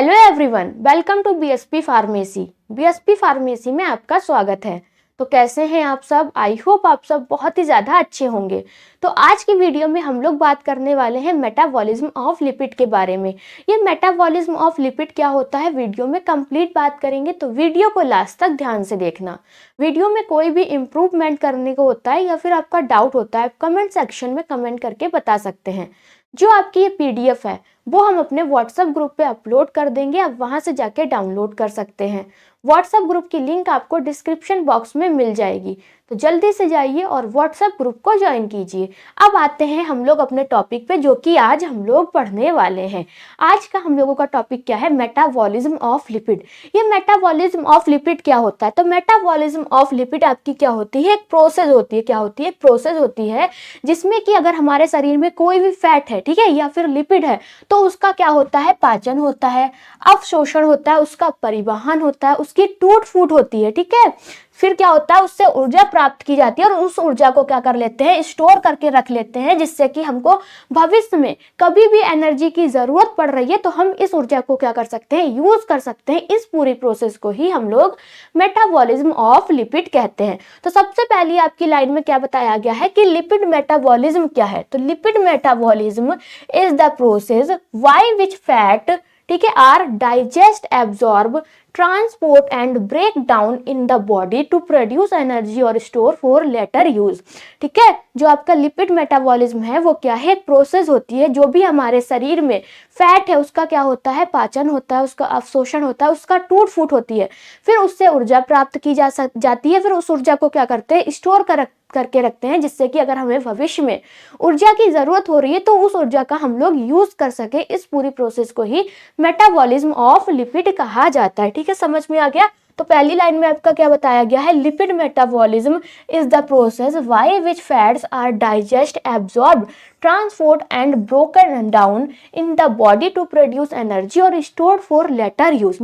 Hello everyone, welcome to BSP pharmacy. BSP pharmacy में आपका स्वागत है। तो कैसे हैं आप सब? आई होप आप सब बहुत ही ज़्यादा अच्छे होंगे। तो आज की वीडियो में हम लोग बात करने वाले हैं मेटाबॉलिज्म ऑफ लिपिड के बारे में। ये मेटाबॉलिज्म ऑफ लिपिड क्या होता है, वीडियो में कंप्लीट बात करेंगे, तो वीडियो को लास्ट तक ध्यान से देखना। वीडियो में कोई भी इम्प्रूवमेंट करने को होता है या फिर आपका डाउट होता है, कमेंट सेक्शन में कमेंट करके बता सकते हैं। जो आपकी ये पीडीएफ है वो हम अपने व्हाट्सएप ग्रुप पे अपलोड कर देंगे, आप वहां से जाके डाउनलोड कर सकते हैं। व्हाट्सएप ग्रुप की लिंक आपको डिस्क्रिप्शन बॉक्स में मिल जाएगी, तो जल्दी से जाइए और व्हाट्सएप ग्रुप को ज्वाइन कीजिए। अब आते हैं हम लोग अपने टॉपिक पे, जो कि आज हम लोग पढ़ने वाले हैं। आज का हम लोगों का टॉपिक क्या है? Metabolism of lipid. ये मेटाबॉलिज्म ऑफ लिपिड क्या होता है? तो मेटाबॉलिज्म ऑफ लिपिड आपकी क्या होती है? एक प्रोसेस होती है। क्या होती है? प्रोसेस होती है जिसमें कि अगर हमारे शरीर में कोई भी फैट है, ठीक है, या फिर लिपिड है, तो उसका क्या होता है? पाचन होता है, अवशोषण होता है, उसका परिवहन होता है, उसकी टूट फूट होती है, ठीक है। फिर क्या होता है? उससे ऊर्जा प्राप्त की जाती है और उस ऊर्जा को क्या कर लेते हैं? स्टोर करके रख लेते हैं, जिससे कि हमको भविष्य में कभी भी एनर्जी की जरूरत पड़ रही है तो हम इस ऊर्जा को क्या कर सकते हैं? यूज कर सकते हैं। इस पूरी प्रोसेस को ही हम लोग मेटाबॉलिज्म ऑफ लिपिड कहते हैं। तो सबसे पहले आपकी लाइन में क्या बताया गया है कि लिपिड मेटाबॉलिज्म क्या है? तो lipid metabolism is the process by which fat, ठीक है, are digest, absorb, transport and break down in the body to produce energy और स्टोर फॉर लेटर यूज। ठीक है, जो आपका लिपिड मेटाबॉलिज्म है वो क्या है? एक प्रोसेस होती है। जो भी हमारे शरीर में फैट है उसका क्या होता है? पाचन होता है, उसका अवशोषण होता है, उसका टूट फूट होती है, फिर उससे ऊर्जा प्राप्त की जाती है। फिर उस ऊर्जा को क्या करते हैं? स्टोर करके रखते हैं, जिससे कि अगर हमें भविष्य में ऊर्जा की जरूरत हो रही है तो उस ऊर्जा का हम लोग यूज कर सके। इस पूरी प्रोसेस को ही मेटाबॉलिज्म ऑफ लिपिड कहा जाता है। ठीक है, समझ में आ गया? तो पहली लाइन में आपका क्या बताया गया है? Lipid metabolism is the process by which fats are digest, absorb, transport and broken down in the body to produce energy or stored for later use.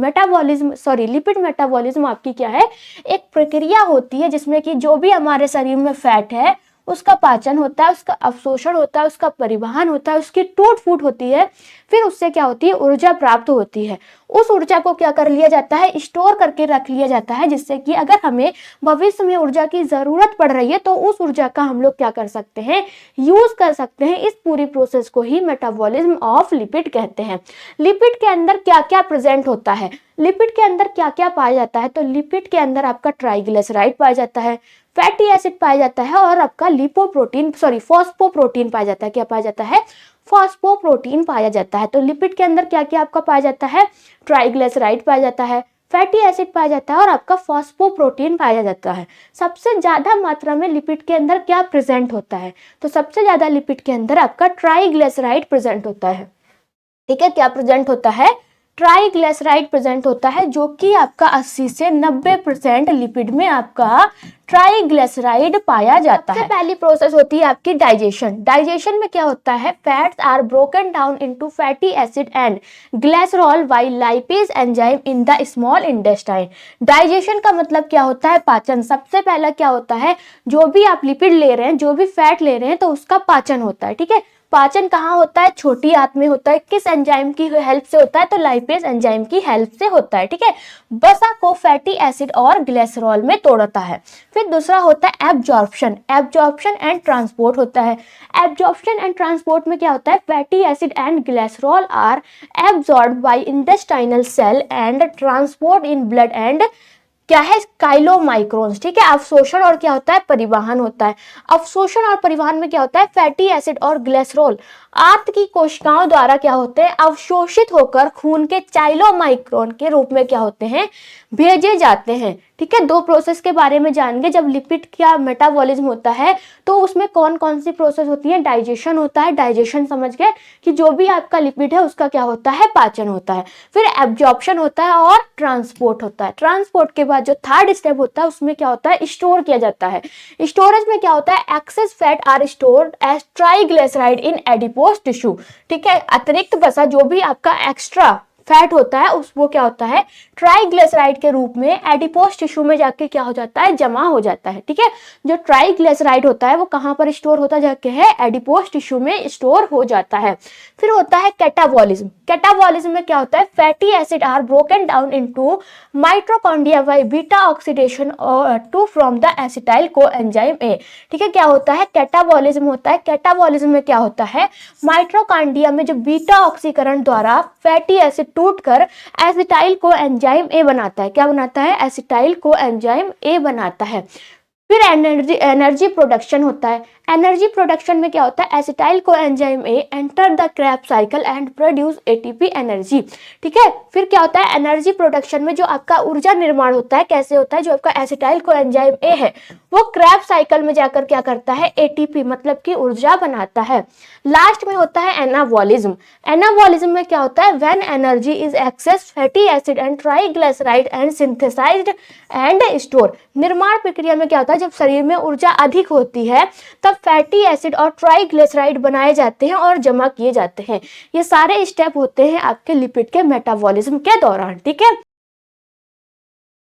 Lipid metabolism आपकी क्या है? एक प्रक्रिया होती है जिसमें कि जो भी हमारे शरीर में फैट है उसका पाचन होता है, उसका अवशोषण होता है, उसका परिवहन होता है, उसकी टूट फूट होती है, फिर उससे क्या होती है? ऊर्जा प्राप्त होती है। उस ऊर्जा को क्या कर लिया जाता है? स्टोर करके रख लिया जाता है, जिससे कि अगर हमें भविष्य में ऊर्जा की जरूरत पड़ रही है तो उस ऊर्जा का हम लोग क्या कर सकते हैं? यूज कर सकते हैं। इस पूरी प्रोसेस को ही मेटाबॉलिज्म ऑफ लिपिड कहते हैं। लिपिड के अंदर क्या क्या प्रेजेंट होता है? लिपिड के अंदर क्या क्या पाया जाता है? तो लिपिड के अंदर आपका ट्राइग्लिसराइड पाया जाता है, फैटी एसिड पाया जाता है और आपका फॉस्फोप्रोटीन पाया जाता है। क्या पाया जाता है? फॉस्फोप्रोटीन पाया जाता है। तो लिपिड के अंदर क्या क्या आपका पाया जाता है? ट्राइग्लिसराइड पाया जाता है, फैटी एसिड पाया जाता है और आपका फॉस्फोप्रोटीन पाया जाता है। सबसे ज्यादा मात्रा में लिपिड के अंदर क्या प्रेजेंट होता है? तो सबसे ज्यादा लिपिड के अंदर आपका ट्राइग्लिसराइड प्रेजेंट होता है। ठीक है, क्या प्रेजेंट होता है? ट्राइग्लिसराइड प्रेजेंट होता है, जो कि आपका 80 से 90% लिपिड में आपका ट्राइग्लिसराइड पाया जाता है। सबसे पहली प्रोसेस होती है आपकी डाइजेशन। डाइजेशन में क्या होता है? Fats are broken down into fatty acid and glycerol by lipase enzyme in the small intestine. Digestion का मतलब क्या होता है? पाचन। सबसे पहला क्या होता है? जो भी आप लिपिड ले रहे हैं, जो भी फैट ले रहे हैं, तो उसका पाचन होता है। ठीक है, पाचन कहाँ होता है? छोटी आंत में होता है। किस एंजाइम की हेल्प से होता है? तो लाइपेज एंजाइम की हेल्प से होता है। ठीक है, वसा को फैटी एसिड और ग्लिसरॉल में तोड़ता है। फिर दूसरा होता है एब्जॉर्प्शन। एब्जॉर्प्शन एंड ट्रांसपोर्ट होता है। एब्जॉर्प्शन एंड ट्रांसपोर्ट में क्या होता है? Fatty acid and glycerol are absorbed by intestinal cell and transport in blood and क्या है? काइलोमाइक्रोन्स। ठीक है, अवशोषण और क्या होता है? परिवहन होता है। अवशोषण और परिवहन में क्या होता है? फैटी एसिड और ग्लिसरॉल आंत की कोशिकाओं द्वारा क्या होते हैं? अवशोषित होकर खून के चाइलोमाइक्रोन के रूप में क्या होते हैं? भेजे जाते हैं। ठीक है, दो प्रोसेस के बारे में जानेंगे। जब लिपिड का मेटाबॉलिज्म होता है तो उसमें कौन कौन सी प्रोसेस होती है? डाइजेशन होता है। डाइजेशन समझ गए कि जो भी आपका लिपिड है उसका क्या होता है? पाचन होता है। फिर एब्जॉर्प्शन होता है और ट्रांसपोर्ट होता है। ट्रांसपोर्ट के बाद जो थर्ड स्टेप होता है उसमें क्या होता है? स्टोर किया जाता है। स्टोरेज में क्या होता है? Excess fat are stored as triglyceride in adipose tissue. ठीक है, अतिरिक्त वसा, जो भी आपका एक्स्ट्रा फैट होता है वो क्या होता है, ट्राइग्लिसराइड के रूप में एडिपोज टिश्यू में जाके क्या हो जाता है, जमा हो जाता है। ठीक है, जो ट्राइग्लिसराइड होता है वो कहाँ पर स्टोर होता जाके है, एडिपोज टिश्यू में स्टोर हो जाता है। फिर होता है कैटाबॉलिज्म। कैटाबॉलिज्म में क्या होता है, fatty acid are broken down into mitochondria by beta oxidation to from the acetyl coenzyme A. ठीक है, क्या होता है, कैटाबॉलिज्म होता है। कैटाबॉलिज्म में क्या होता है, माइटोकॉन्ड्रिया में जो बीटा ऑक्सीकरण द्वारा फैटी एसिड टूटकर एसिटाइल कोएंजाइम ए बनाता है। क्या बनाता है, एसिटाइल कोएंजाइम ए बनाता है। फिर एनर्जी प्रोडक्शन होता है। एनर्जी प्रोडक्शन में क्या होता है, acetyl coenzyme A enter the Krebs cycle and produce ATP energy. ठीक है, फिर क्या होता है, एनर्जी प्रोडक्शन में जो आपका ऊर्जा निर्माण होता है, कैसे होता है, जो आपका एसिटाइल कोएंजाइम ए है वो क्रेब्स साइकिल में जाकर क्या करता है, एटीपी मतलब कि ऊर्जा बनाता है। लास्ट में होता है एनाबॉलिज्म। एनाबॉलिज्म में क्या होता है, when energy is excess fatty acid and triglyceride and synthesized and store. निर्माण प्रक्रिया में क्या होता है, जब शरीर में ऊर्जा अधिक होती है तब फैटी एसिड और ट्राइग्लिसराइड बनाए जाते हैं और जमा किए जाते हैं। ये सारे स्टेप होते हैं आपके लिपिड के मेटाबॉलिज्म के दौरान। ठीक है,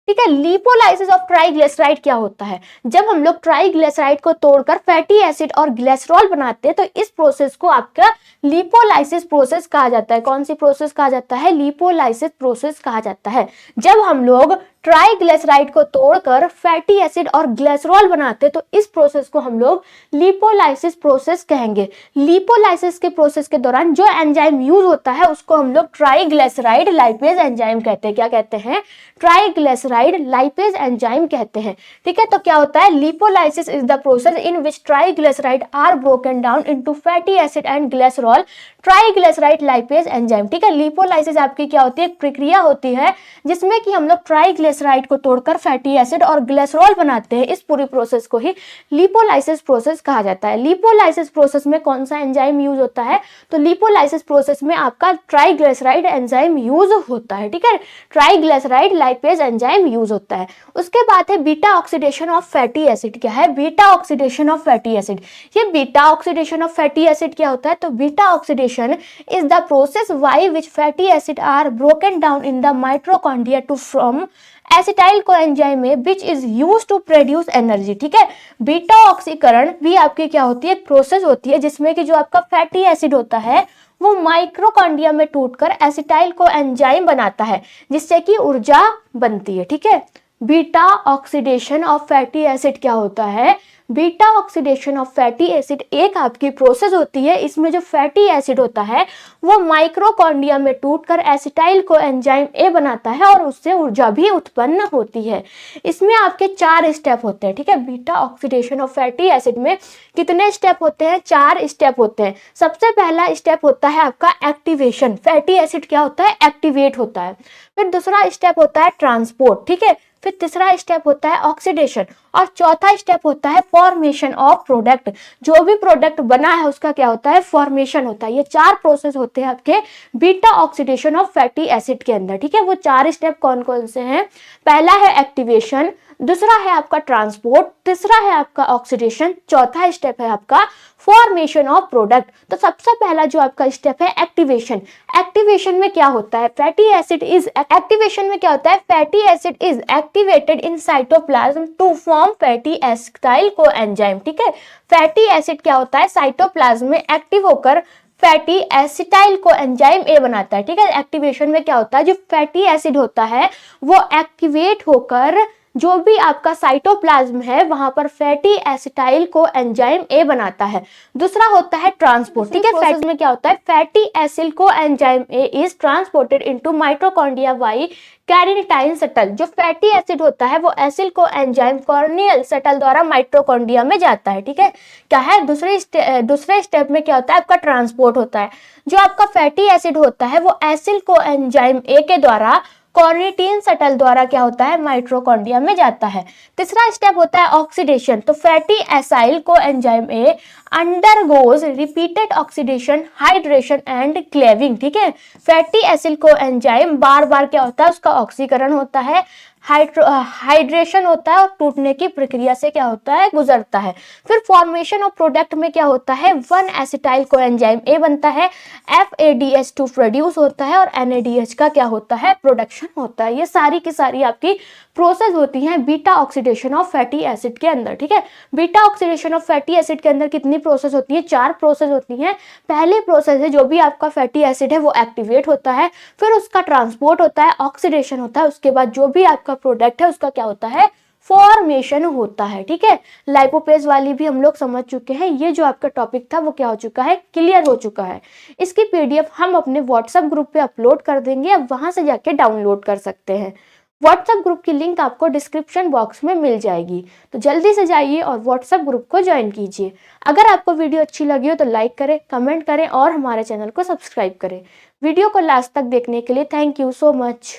ठीक है। लिपोलाइसिस ऑफ ट्राइग्लिसराइड क्या होता है, जब हम लोग ट्राइग्लिसराइड को तोड़कर फैटी एसिड और ग्लिसरॉल बनाते हैं तो इस प्रोसेस को आपका लिपोलाइसिस प्रोसेस कहा जाता है। कौन सी प्रोसेस कहा जाता है, लिपोलाइसिस प्रोसेस कहा जाता है। जब हम लोग ट्राइग्लिसराइड को तोड़कर फैटी एसिड और ग्लिसरॉल बनाते हैं तो इस प्रोसेस को हम लोग लिपोलाइसिस प्रोसेस कहेंगे। लिपोलाइसिस के प्रोसेस के दौरान जो एंजाइम यूज होता है उसको हम लोग ट्राइग्लिसराइड लाइपेज एंजाइम कहते हैं। क्या कहते हैं, ट्राइग्लिसराइड लाइपेज एंजाइम कहते हैं। ठीक है, तो क्या होता है, lipolysis is the process in which triglyceride are broken down into fatty acid and glycerol triglyceride lipase enzyme. ठीक है, लिपोलाइसिस आपकी क्या होती है, एक प्रक्रिया होती है जिसमें कि हम लोग ट्राइग्लिसराइड को तोड़कर फैटी एसिड और ग्लिसरॉल बनाते हैं। इस पूरी प्रोसेस को ही लिपोलाइसिस प्रोसेस कहा जाता है। लिपोलाइसिस प्रोसेस में कौन सा एंजाइम यूज होता है, तो लिपोलाइसिस प्रोसेस में आपका ट्राइग्लिसराइड एंजाइम यूज होता है। ठीक है, ट्राइग्लिसराइड लाइपेज एंजाइम यूज होता है। उसके बाद है beta oxidation of fatty acid. क्या है, beta oxidation of fatty acid. ये beta oxidation of fatty acid क्या होता है, तो beta oxidation is the process by which fatty acid are broken down in the mitochondria to form acetyl coenzyme है which is used to produce energy। ठीक है, beta ऑक्सीकरण भी आपकी क्या होती है, एक प्रोसेस होती है जिसमें कि जो आपका फैटी एसिड होता है वो माइक्रोकॉन्ड्रिया में टूटकर एसिटाइल कोएंजाइम बनाता है जिससे कि ऊर्जा बनती है। ठीक है, beta oxidation of fatty acid क्या होता है, beta oxidation of fatty acid एक आपकी प्रोसेस होती है। इसमें जो फैटी एसिड होता है वो माइक्रोकॉन्ड्रिया में टूटकर एसिटाइल कोएंजाइम ए बनाता है और उससे ऊर्जा भी उत्पन्न होती है। इसमें आपके 4 स्टेप होते हैं। ठीक है, beta oxidation of fatty acid में कितने स्टेप होते हैं, 4 स्टेप होते हैं। सबसे पहला स्टेप होता है आपका एक्टिवेशन। फैटी एसिड क्या होता है, एक्टिवेट होता है। फिर दूसरा स्टेप होता है ट्रांसपोर्ट। ठीक है, फिर तीसरा स्टेप होता है ऑक्सीडेशन और चौथा स्टेप होता है फॉर्मेशन ऑफ प्रोडक्ट। जो भी प्रोडक्ट बना है उसका क्या होता है, फॉर्मेशन होता है। ये 4 प्रोसेस होते हैं आपके beta oxidation of fatty acid के अंदर। ठीक है, वो 4 स्टेप कौन कौन से हैं, पहला है एक्टिवेशन, दूसरा है आपका ट्रांसपोर्ट, तीसरा है आपका ऑक्सीडेशन, चौथा स्टेप है आपका फॉर्मेशन ऑफ प्रोडक्ट। तो सबसे पहला जो आपका स्टेप है एक्टिवेशन। एक्टिवेशन में क्या होता है, फैटी एसिड इज एक्टिवेशन में क्या होता है, fatty acid is activated in cytoplasm to form fatty acetyl coenzyme. ठीक है, फैटी एसिड क्या होता है, साइटोप्लाज्म में एक्टिव होकर फैटी एसिटाइल कोएंजाइम ए बनाता है। ठीक है, एक्टिवेशन में क्या होता है, जो फैटी एसिड होता है वो एक्टिवेट होकर जो भी आपका साइटोप्लाज्म है वहां पर फैटी एसिटाइल कोएंजाइम ए बनाता है। दूसरा होता है ट्रांसपोर्ट। ठीक है, फैट में क्या होता है, fatty acid coenzyme A is transported into mitochondria by carnitine shuttle. जो फैटी एसिड होता है वो एसिड कोएंजाइम कॉर्नियल शटल द्वारा माइटोकॉन्ड्रिया में जाता है। ठीक है, क्या है, दूसरे स्टेप में क्या होता है, आपका ट्रांसपोर्ट होता है। जो आपका फैटी एसिड होता है वो एसिड कोएंजाइम ए के द्वारा कॉर्निटीन शटल द्वारा क्या होता है, माइटोकॉन्ड्रिया में जाता है। तीसरा स्टेप होता है ऑक्सीडेशन। तो fatty acyl coenzyme A undergoes repeated oxidation, hydration and cleaving. ठीक है, फैटी एसिड कोएंजाइम बार बार क्या होता है, उसका ऑक्सीकरण होता है, हाइड्रेशन होता है और टूटने की प्रक्रिया से क्या होता है, गुजरता है। फिर फॉर्मेशन ऑफ प्रोडक्ट में क्या होता है, 1 एसिटाइल कोएंजाइम ए बनता है, FADH2 प्रोड्यूस होता है और NADH का क्या होता है, प्रोडक्शन होता है। ये सारी की सारी आपकी प्रोसेस होती हैं beta oxidation of fatty acid के अंदर। ठीक है, beta oxidation of fatty acid के अंदर कितनी प्रोसेस होती है, 4 प्रोसेस होती हैं। पहली प्रोसेस है जो भी आपका फैटी एसिड है वो एक्टिवेट होता है, फिर उसका ट्रांसपोर्ट होता है, ऑक्सीडेशन होता है, उसके बाद जो भी आपका प्रोडक्ट है उसका क्या होता है, फॉर्मेशन होता है। ठीक है, लाइपोपेज वाली भी हम लोग समझ चुके हैं। ये जो आपका टॉपिक था वो क्या हो चुका है, क्लियर हो चुका है। इसकी PDF हम अपने व्हाट्सएप ग्रुप पे अपलोड कर देंगे, अब वहां से जाके डाउनलोड कर सकते हैं। व्हाट्सएप ग्रुप की लिंक आपको डिस्क्रिप्शन बॉक्स में मिल जाएगी, तो जल्दी से जाइए और व्हाट्सएप ग्रुप को ज्वाइन कीजिए। अगर आपको वीडियो अच्छी लगी हो तो लाइक करें, कमेंट करें और हमारे चैनल को सब्सक्राइब करें। वीडियो को लास्ट तक देखने के लिए थैंक यू सो मच।